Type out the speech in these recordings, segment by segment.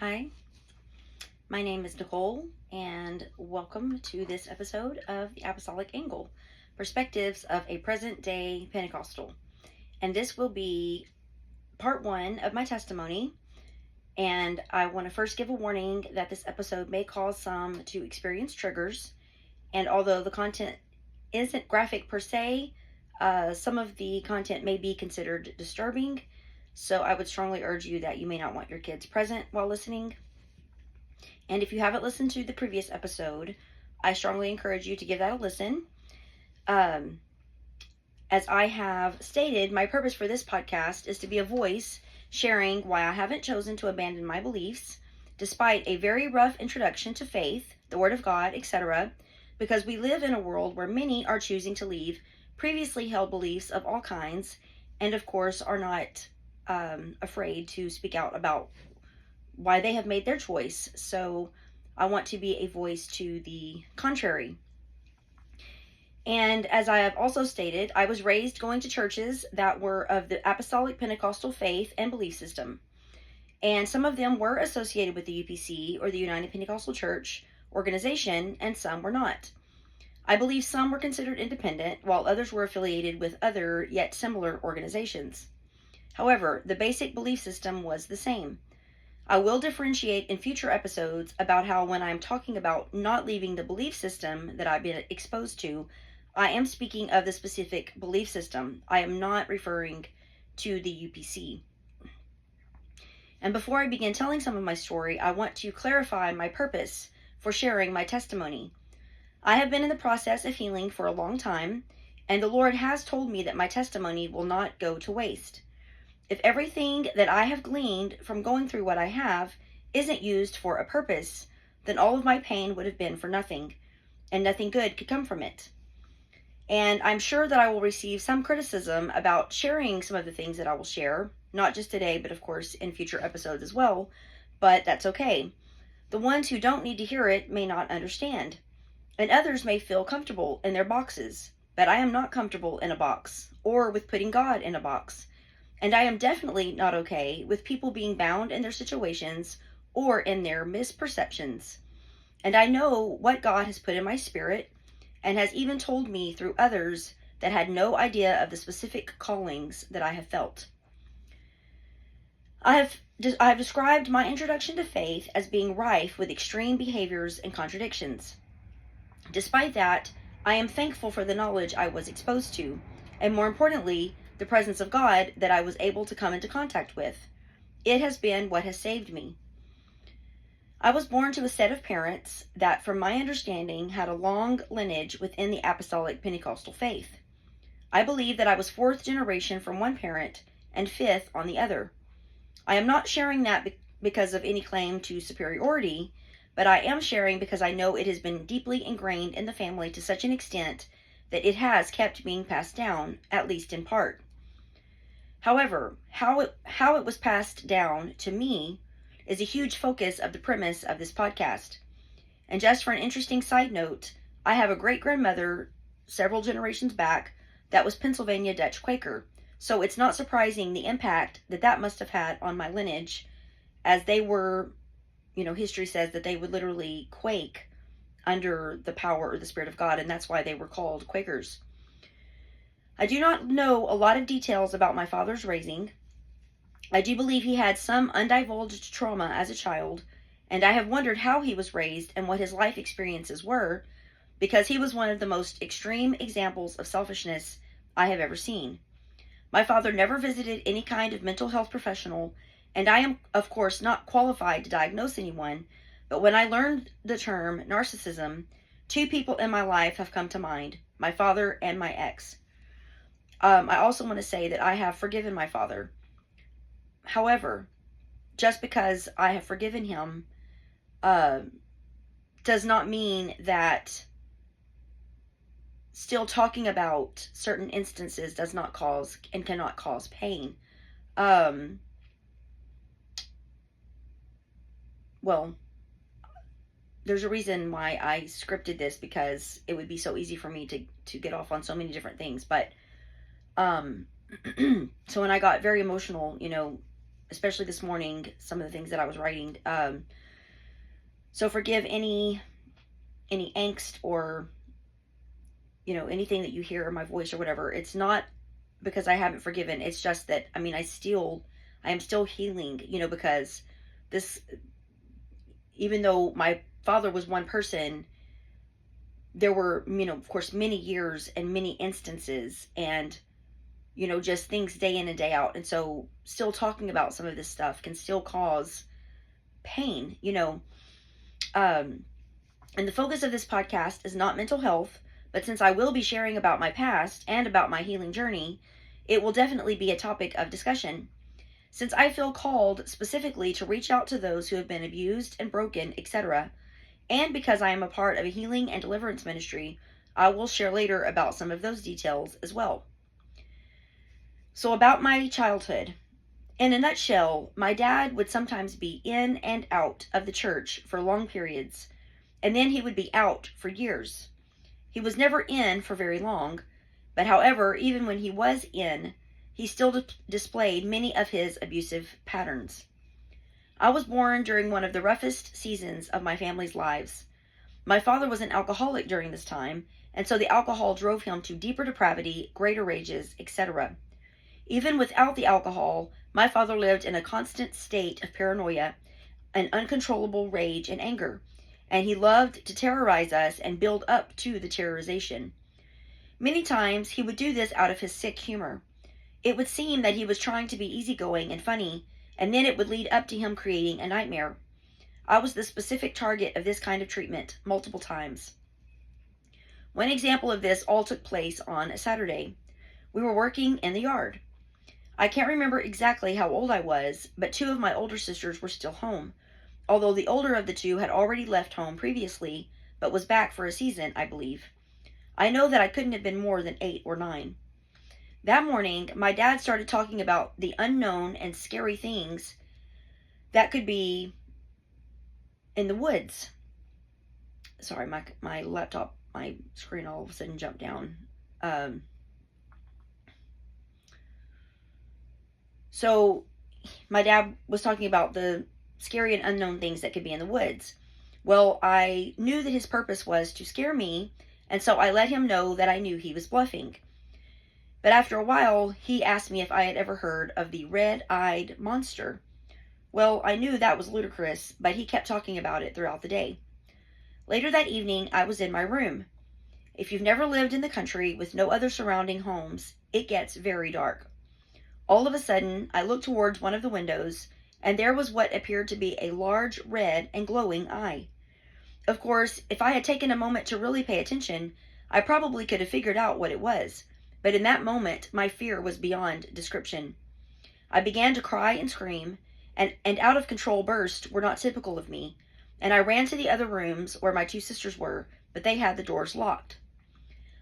Hi, my name is Nicole, and welcome to this episode of the Apostolic Angle Perspectives of a Present Day Pentecostal. And this will be part one of my testimony. And I want to first give a warning that this episode may cause some to experience triggers. And although the content isn't graphic per se, some of the content may be considered disturbing. So I would strongly urge you that you may not want your kids present while listening. And if you haven't listened to the previous episode, I strongly encourage you to give that a listen. Um, as I have stated, my purpose for this podcast is to be a voice sharing why I haven't chosen to abandon my beliefs, despite a very rough introduction to faith, the Word of God, etc., because we live in a world where many are choosing to leave previously held beliefs of all kinds, and of course are not afraid to speak out about why they have made their choice. So I want to be a voice to the contrary. And as I have also stated, I was raised going to churches that were of the Apostolic Pentecostal faith and belief system. And some of them were associated with the UPC or the United Pentecostal Church organization, and some were not. I believe some were considered independent, while others were affiliated with other yet similar organizations. However, the basic belief system was the same. I will differentiate in future episodes about how when I'm talking about not leaving the belief system that I've been exposed to, I am speaking of the specific belief system. I am not referring to the UPC. And before I begin telling some of my story, I want to clarify my purpose for sharing my testimony. I have been in the process of healing for a long time, and the Lord has told me that my testimony will not go to waste. If everything that I have gleaned from going through what I have isn't used for a purpose, then all of my pain would have been for nothing, and nothing good could come from it. And I'm sure that I will receive some criticism about sharing some of the things that I will share, not just today, but of course in future episodes as well, but that's okay. The ones who don't need to hear it may not understand, and others may feel comfortable in their boxes, but I am not comfortable in a box, or with putting God in a box. And I am definitely not okay with people being bound in their situations or in their misperceptions. And I know what God has put in my spirit and has even told me through others that had no idea of the specific callings that I have felt. I have described my introduction to faith as being rife with extreme behaviors and contradictions. Despite that, I am thankful for the knowledge I was exposed to, and more importantly, the presence of God that I was able to come into contact with. It has been what has saved me. I was born to a set of parents that, from my understanding, had a long lineage within the Apostolic Pentecostal faith. I believe that I was fourth generation from one parent and fifth on the other. I am not sharing that because of any claim to superiority, but I am sharing because I know it has been deeply ingrained in the family to such an extent that it has kept being passed down, at least in part. However, how it was passed down to me is a huge focus of the premise of this podcast. And just for an interesting side note, I have a great-grandmother several generations back that was Pennsylvania Dutch Quaker. So it's not surprising the impact that must have had on my lineage, as they were, history says that they would literally quake under the power or the Spirit of God, and that's why they were called Quakers. I do not know a lot of details about my father's raising. I do believe he had some undivulged trauma as a child, and I have wondered how he was raised and what his life experiences were, because he was one of the most extreme examples of selfishness I have ever seen. My father never visited any kind of mental health professional, and I am, of course, not qualified to diagnose anyone, but when I learned the term narcissism, two people in my life have come to mind, my father and my ex. I also want to say that I have forgiven my father. However, just because I have forgiven him does not mean that still talking about certain instances does not cause and cannot cause pain. Well, there's a reason why I scripted this, because it would be so easy for me to get off on so many different things. But so when I got very emotional, especially this morning, some of the things that I was writing. So forgive any angst or, anything that you hear in my voice or whatever. It's not because I haven't forgiven. It's just that, I mean, I am still healing, because this, even though my father was one person, there were, of course, many years and many instances and, just things day in and day out. And so still talking about some of this stuff can still cause pain, and the focus of this podcast is not mental health, but since I will be sharing about my past and about my healing journey, it will definitely be a topic of discussion. Since I feel called specifically to reach out to those who have been abused and broken, etc., and because I am a part of a healing and deliverance ministry, I will share later about some of those details as well. So about my childhood. In a nutshell, my dad would sometimes be in and out of the church for long periods, and then he would be out for years. He was never in for very long, but however, even when he was in, he still displayed many of his abusive patterns. I was born during one of the roughest seasons of my family's lives. My father was an alcoholic during this time, and so the alcohol drove him to deeper depravity, greater rages, etc. Even without the alcohol, my father lived in a constant state of paranoia, an uncontrollable rage and anger, and he loved to terrorize us and build up to the terrorization. Many times he would do this out of his sick humor. It would seem that he was trying to be easygoing and funny, and then it would lead up to him creating a nightmare. I was the specific target of this kind of treatment multiple times. One example of this all took place on a Saturday. We were working in the yard. I can't remember exactly how old I was, but two of my older sisters were still home, although the older of the two had already left home previously, but was back for a season, I believe. I know that I couldn't have been more than 8 or 9. That morning, my dad started talking about the unknown and scary things that could be in the woods. Sorry, my laptop, my screen all of a sudden jumped down. So my dad was talking about the scary and unknown things that could be in the woods. Well, I knew that his purpose was to scare me, and so I let him know that I knew he was bluffing. But after a while, he asked me if I had ever heard of the red-eyed monster. Well, I knew that was ludicrous, but he kept talking about it throughout the day. Later that evening, I was in my room. If you've never lived in the country with no other surrounding homes, it gets very dark. All of a sudden, I looked towards one of the windows, and there was what appeared to be a large red and glowing eye. Of course, if I had taken a moment to really pay attention, I probably could have figured out what it was. But in that moment, my fear was beyond description. I began to cry and scream, and out of control bursts were not typical of me, and I ran to the other rooms where my two sisters were, but they had the doors locked.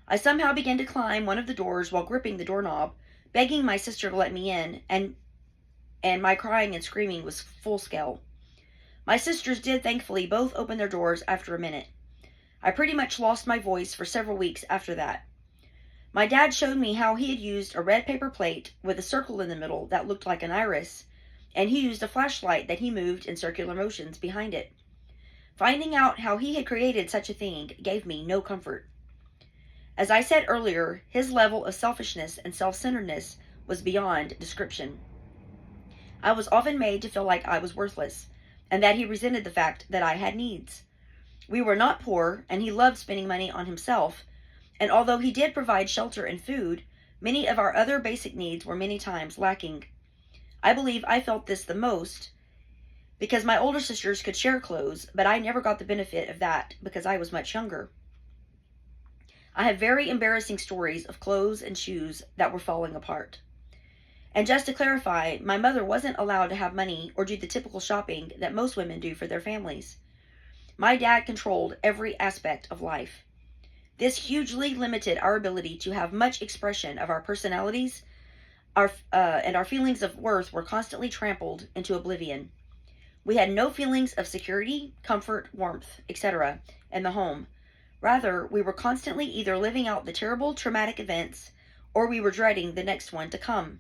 I somehow began to climb one of the doors while gripping the doorknob, begging my sister to let me in, and my crying and screaming was full scale. My sisters did thankfully both open their doors after a minute. I pretty much lost my voice for several weeks after that. My dad showed me how he had used a red paper plate with a circle in the middle that looked like an iris, and he used a flashlight that he moved in circular motions behind it. Finding out how he had created such a thing gave me no comfort. As I said earlier, his level of selfishness and self-centeredness was beyond description. I was often made to feel like I was worthless, and that he resented the fact that I had needs. We were not poor, and he loved spending money on himself, and although he did provide shelter and food, many of our other basic needs were many times lacking. I believe I felt this the most because my older sisters could share clothes, but I never got the benefit of that because I was much younger. I have very embarrassing stories of clothes and shoes that were falling apart. And just to clarify, my mother wasn't allowed to have money or do the typical shopping that most women do for their families. My dad controlled every aspect of life. This hugely limited our ability to have much expression of our personalities, and our feelings of worth were constantly trampled into oblivion. We had no feelings of security, comfort, warmth, etc. in the home. Rather, we were constantly either living out the terrible traumatic events or we were dreading the next one to come.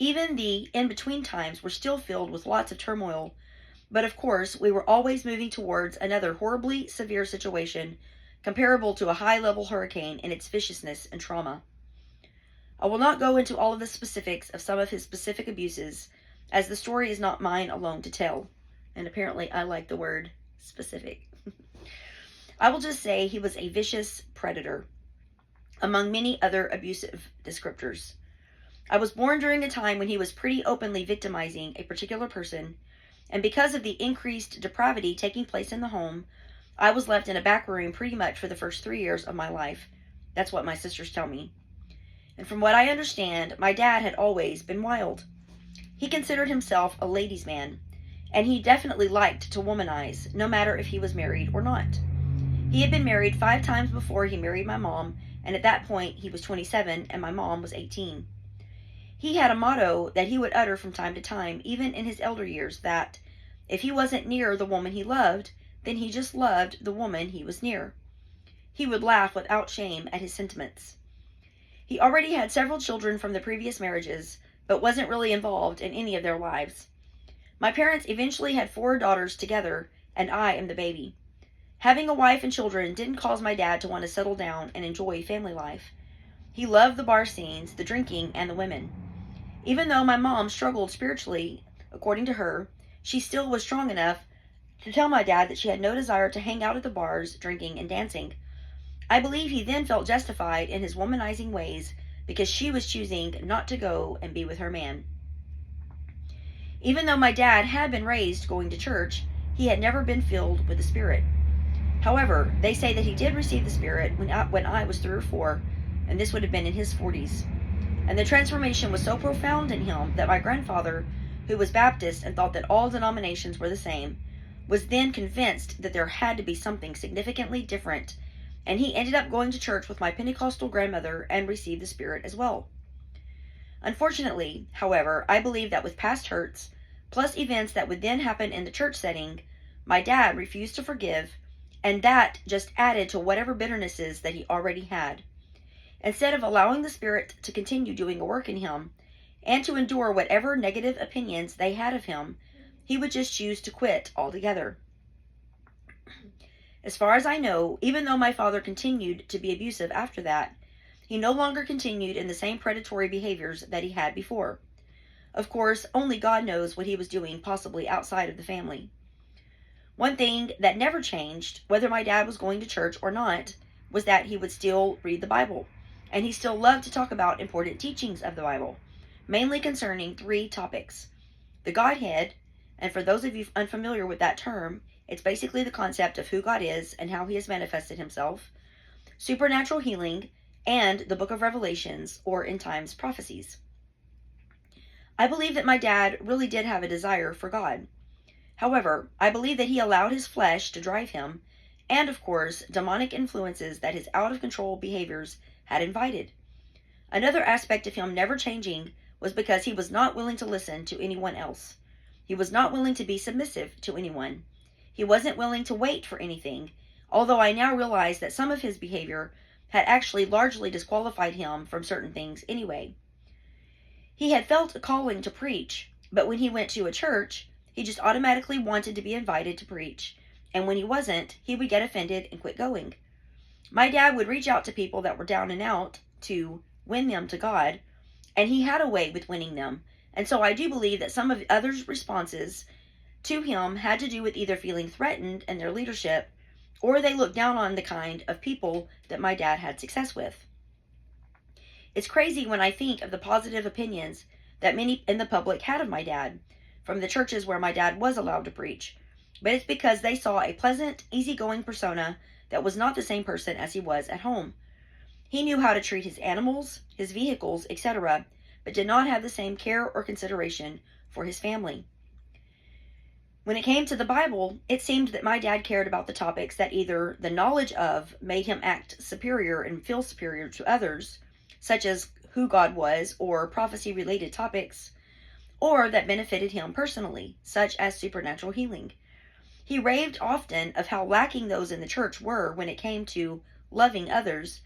Even the in-between times were still filled with lots of turmoil, but of course we were always moving towards another horribly severe situation comparable to a high-level hurricane in its viciousness and trauma. I will not go into all of the specifics of some of his specific abuses, as the story is not mine alone to tell. And apparently I like the word specific. I will just say he was a vicious predator, among many other abusive descriptors. I was born during a time when he was pretty openly victimizing a particular person, and because of the increased depravity taking place in the home, I was left in a back room pretty much for the first 3 years of my life. That's what my sisters tell me. And from what I understand, my dad had always been wild. He considered himself a ladies' man, and he definitely liked to womanize, no matter if he was married or not. He had been married 5 times before he married my mom, and at that point he was 27 and my mom was 18. He had a motto that he would utter from time to time, even in his elder years, that if he wasn't near the woman he loved, then he just loved the woman he was near. He would laugh without shame at his sentiments. He already had several children from the previous marriages, but wasn't really involved in any of their lives. My parents eventually had 4 daughters together, and I am the baby. Having a wife and children didn't cause my dad to want to settle down and enjoy family life. He loved the bar scenes, the drinking, and the women. Even though my mom struggled spiritually, according to her, she still was strong enough to tell my dad that she had no desire to hang out at the bars, drinking, and dancing. I believe he then felt justified in his womanizing ways because she was choosing not to go and be with her man. Even though my dad had been raised going to church, he had never been filled with the Spirit. However, they say that he did receive the Spirit when I was 3 or 4, and this would have been in his 40s. And the transformation was so profound in him that my grandfather, who was Baptist and thought that all denominations were the same, was then convinced that there had to be something significantly different, and he ended up going to church with my Pentecostal grandmother and received the Spirit as well. Unfortunately, however, I believe that with past hurts, plus events that would then happen in the church setting, my dad refused to forgive, and that just added to whatever bitternesses that he already had. Instead of allowing the Spirit to continue doing a work in him, and to endure whatever negative opinions they had of him, he would just choose to quit altogether. As far as I know, even though my father continued to be abusive after that, he no longer continued in the same predatory behaviors that he had before. Of course, only God knows what he was doing possibly outside of the family. One thing that never changed, whether my dad was going to church or not, was that he would still read the Bible, and he still loved to talk about important teachings of the Bible, mainly concerning 3 topics. The Godhead, and for those of you unfamiliar with that term, it's basically the concept of who God is and how he has manifested himself, supernatural healing, and the book of Revelations, or end times prophecies. I believe that my dad really did have a desire for God. However, I believe that he allowed his flesh to drive him, and of course, demonic influences that his out-of-control behaviors had invited. Another aspect of him never changing was because he was not willing to listen to anyone else. He was not willing to be submissive to anyone. He wasn't willing to wait for anything, although I now realize that some of his behavior had actually largely disqualified him from certain things anyway. He had felt a calling to preach, but when he went to a church, he just automatically wanted to be invited to preach, and when he wasn't, he would get offended and quit going. My dad would reach out to people that were down and out to win them to God, and he had a way with winning them, and so I do believe that some of the others' responses to him had to do with either feeling threatened in their leadership, or they looked down on the kind of people that my dad had success with. It's crazy when I think of the positive opinions that many in the public had of my dad, from the churches where my dad was allowed to preach, but it's because they saw a pleasant, easygoing persona that was not the same person as he was at home. He knew how to treat his animals, his vehicles, etc., but did not have the same care or consideration for his family. When it came to the Bible, it seemed that my dad cared about the topics that either the knowledge of made him act superior and feel superior to others, such as who God was or prophecy-related topics, or that benefited him personally, such as supernatural healing. He raved often of how lacking those in the church were when it came to loving others,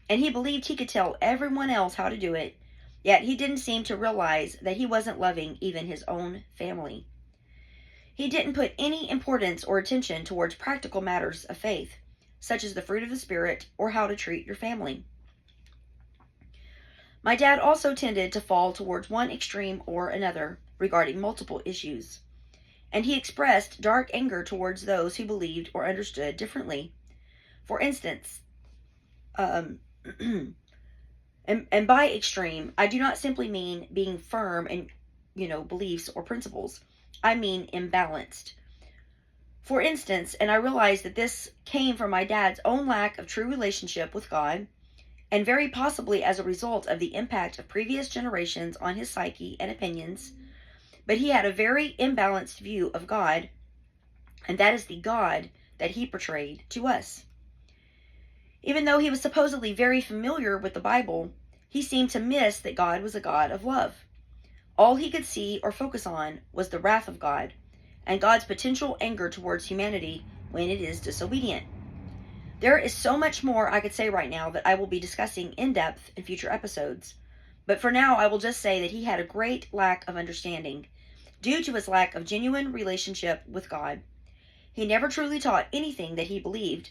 and he believed he could tell everyone else how to do it Yet he didn't seem to realize that he wasn't loving even his own family. He didn't put any importance or attention towards practical matters of faith, such as the fruit of the Spirit or how to treat your family. My dad also tended to fall towards one extreme or another regarding multiple issues, and he expressed dark anger towards those who believed or understood differently. For instance, and by extreme, I do not simply mean being firm in, beliefs or principles. I mean imbalanced. For instance, and I realize that this came from my dad's own lack of true relationship with God, and very possibly as a result of the impact of previous generations on his psyche and opinions, but he had a very imbalanced view of God, and that is the God that he portrayed to us. Even though he was supposedly very familiar with the Bible, he seemed to miss that God was a God of love. All he could see or focus on was the wrath of God, and God's potential anger towards humanity when it is disobedient. There is so much more I could say right now that I will be discussing in depth in future episodes, but for now I will just say that he had a great lack of understanding, due to his lack of genuine relationship with God. He never truly taught anything that he believed,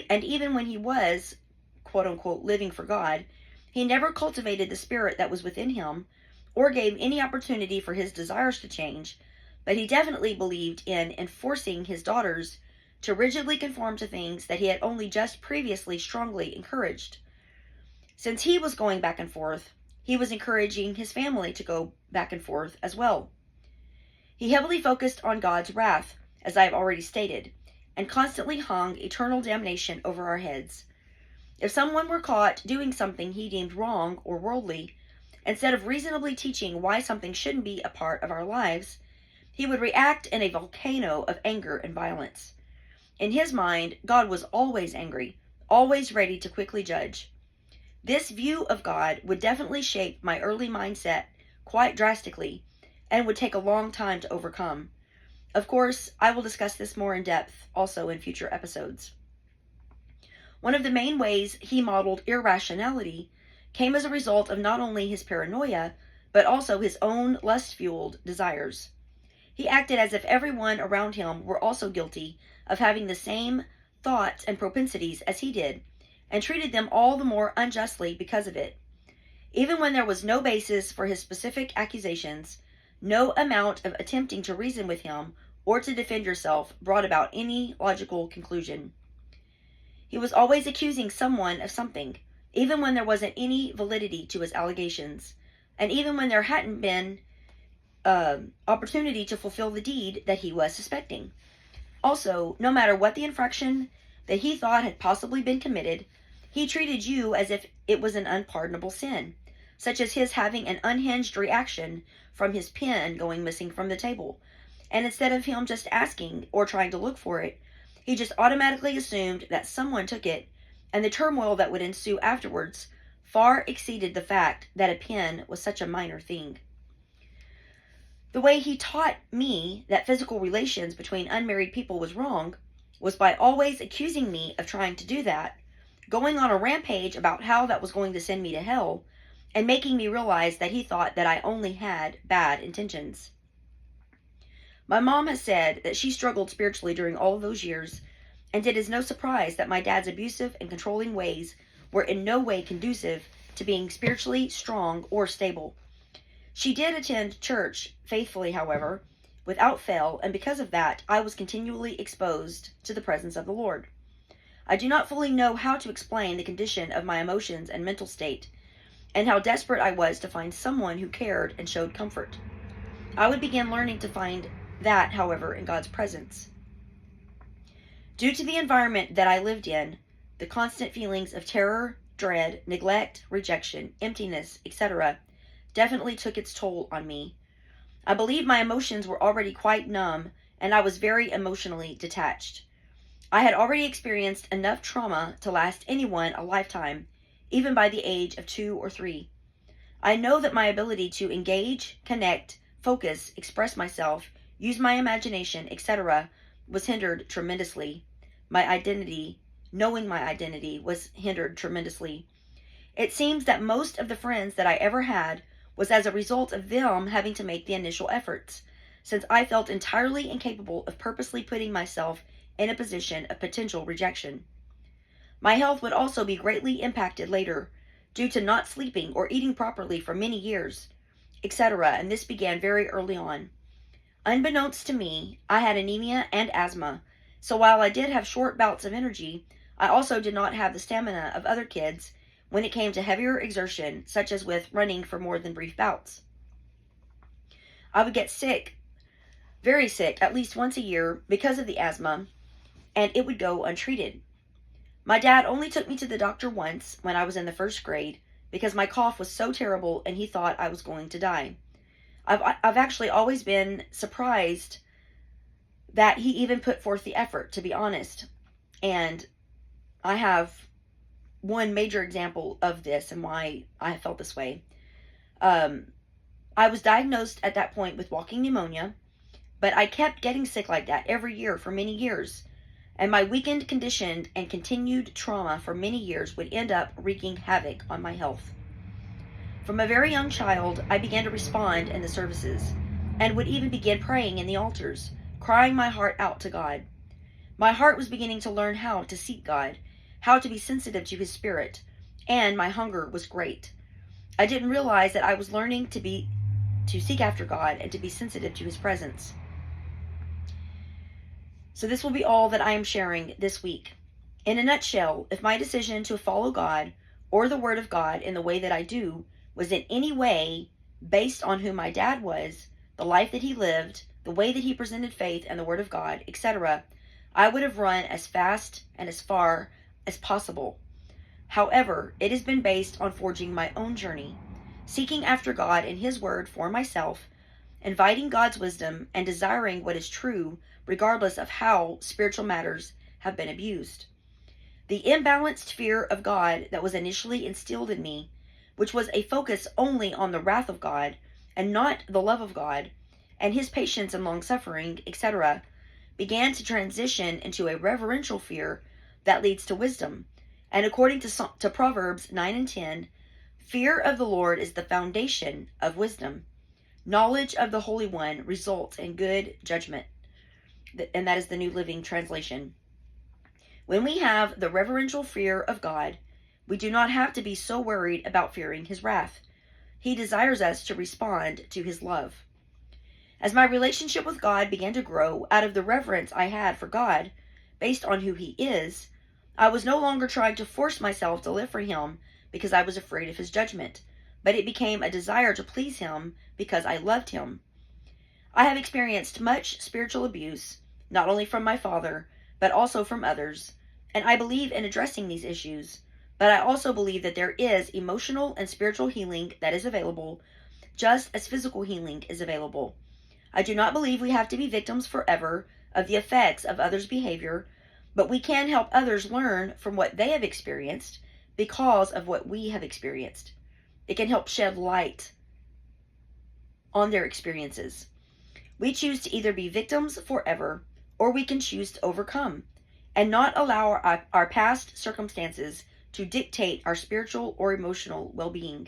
and even when he was, quote-unquote, living for God, he never cultivated the spirit that was within him, or gave any opportunity for his desires to change, but he definitely believed in enforcing his daughters to rigidly conform to things that he had only just previously strongly encouraged. Since he was going back and forth, he was encouraging his family to go back and forth as well. He heavily focused on God's wrath, as I have already stated, and constantly hung eternal damnation over our heads. If someone were caught doing something he deemed wrong or worldly, instead of reasonably teaching why something shouldn't be a part of our lives, he would react in a volcano of anger and violence. In his mind, God was always angry, always ready to quickly judge. This view of God would definitely shape my early mindset quite drastically, and would take a long time to overcome. Of course, I will discuss this more in depth also in future episodes. One of the main ways he modeled irrationality came as a result of not only his paranoia, but also his own lust-fueled desires. He acted as if everyone around him were also guilty of having the same thoughts and propensities as he did, and treated them all the more unjustly because of it. Even when there was no basis for his specific accusations, no amount of attempting to reason with him or to defend yourself brought about any logical conclusion. He was always accusing someone of something, even when there wasn't any validity to his allegations, and even when there hadn't been opportunity to fulfill the deed that he was suspecting. Also, no matter what the infraction that he thought had possibly been committed, he treated you as if it was an unpardonable sin, such as his having an unhinged reaction from his pen going missing from the table. And instead of him just asking or trying to look for it, he just automatically assumed that someone took it, and the turmoil that would ensue afterwards far exceeded the fact that a pen was such a minor thing. The way he taught me that physical relations between unmarried people was wrong was by always accusing me of trying to do that, going on a rampage about how that was going to send me to hell, and making me realize that he thought that I only had bad intentions. My mom has said that she struggled spiritually during all of those years, and it is no surprise that my dad's abusive and controlling ways were in no way conducive to being spiritually strong or stable. She did attend church faithfully, however, without fail, and because of that, I was continually exposed to the presence of the Lord. I do not fully know how to explain the condition of my emotions and mental state, and how desperate I was to find someone who cared and showed comfort. I would begin learning to find that, however, in God's presence. Due to the environment that I lived in, the constant feelings of terror, dread, neglect, rejection, emptiness, etc., definitely took its toll on me. I believe my emotions were already quite numb, and I was very emotionally detached. I had already experienced enough trauma to last anyone a lifetime, even by the age of 2 or 3. I know that my ability to engage, connect, focus, express myself, use my imagination, etc., was hindered tremendously. Knowing my identity was hindered tremendously. It seems that most of the friends that I ever had was as a result of them having to make the initial efforts, since I felt entirely incapable of purposely putting myself in a position of potential rejection. My health would also be greatly impacted later, due to not sleeping or eating properly for many years, etc., and this began very early on. Unbeknownst to me, I had anemia and asthma, so while I did have short bouts of energy, I also did not have the stamina of other kids when it came to heavier exertion, such as with running for more than brief bouts. I would get sick, very sick, at least once a year because of the asthma, and it would go untreated. My dad only took me to the doctor once when I was in the first grade because my cough was so terrible and he thought I was going to die. I've actually always been surprised that he even put forth the effort, to be honest. And I have one major example of this and why I felt this way. I was diagnosed at that point with walking pneumonia, but I kept getting sick like that every year for many years. And my weakened condition and continued trauma for many years would end up wreaking havoc on my health. From a very young child, I began to respond in the services and would even begin praying in the altars, crying my heart out to God. My heart was beginning to learn how to seek God, how to be sensitive to His Spirit, and my hunger was great. I didn't realize that I was learning to seek after God and to be sensitive to His presence. So this will be all that I am sharing this week. In a nutshell, if my decision to follow God or the Word of God in the way that I do was in any way based on who my dad was, the life that he lived, the way that he presented faith and the Word of God, etc., I would have run as fast and as far as possible. However, it has been based on forging my own journey, seeking after God and His Word for myself, inviting God's wisdom, and desiring what is true regardless of how spiritual matters have been abused. The imbalanced fear of God that was initially instilled in me, which was a focus only on the wrath of God and not the love of God and His patience and long-suffering, etc., began to transition into a reverential fear that leads to wisdom. And according to Proverbs 9 and 10, fear of the Lord is the foundation of wisdom. Knowledge of the Holy One results in good judgment. And that is the New Living Translation. When we have the reverential fear of God, we do not have to be so worried about fearing His wrath. He desires us to respond to His love. As my relationship with God began to grow out of the reverence I had for God, based on who He is, I was no longer trying to force myself to live for Him because I was afraid of His judgment, but it became a desire to please Him because I loved Him. I have experienced much spiritual abuse, not only from my father, but also from others, and I believe in addressing these issues, but I also believe that there is emotional and spiritual healing that is available, just as physical healing is available. I do not believe we have to be victims forever of the effects of others' behavior, but we can help others learn from what they have experienced because of what we have experienced. It can help shed light on their experiences. We choose to either be victims forever, or we can choose to overcome and not allow our past circumstances to dictate our spiritual or emotional well-being.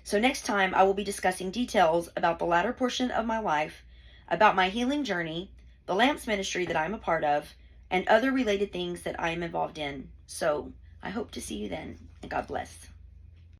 So next time I will be discussing details about the latter portion of my life, about my healing journey, the Lamps ministry that I'm a part of, and other related things that I am involved in. So I hope to see you then, and God bless.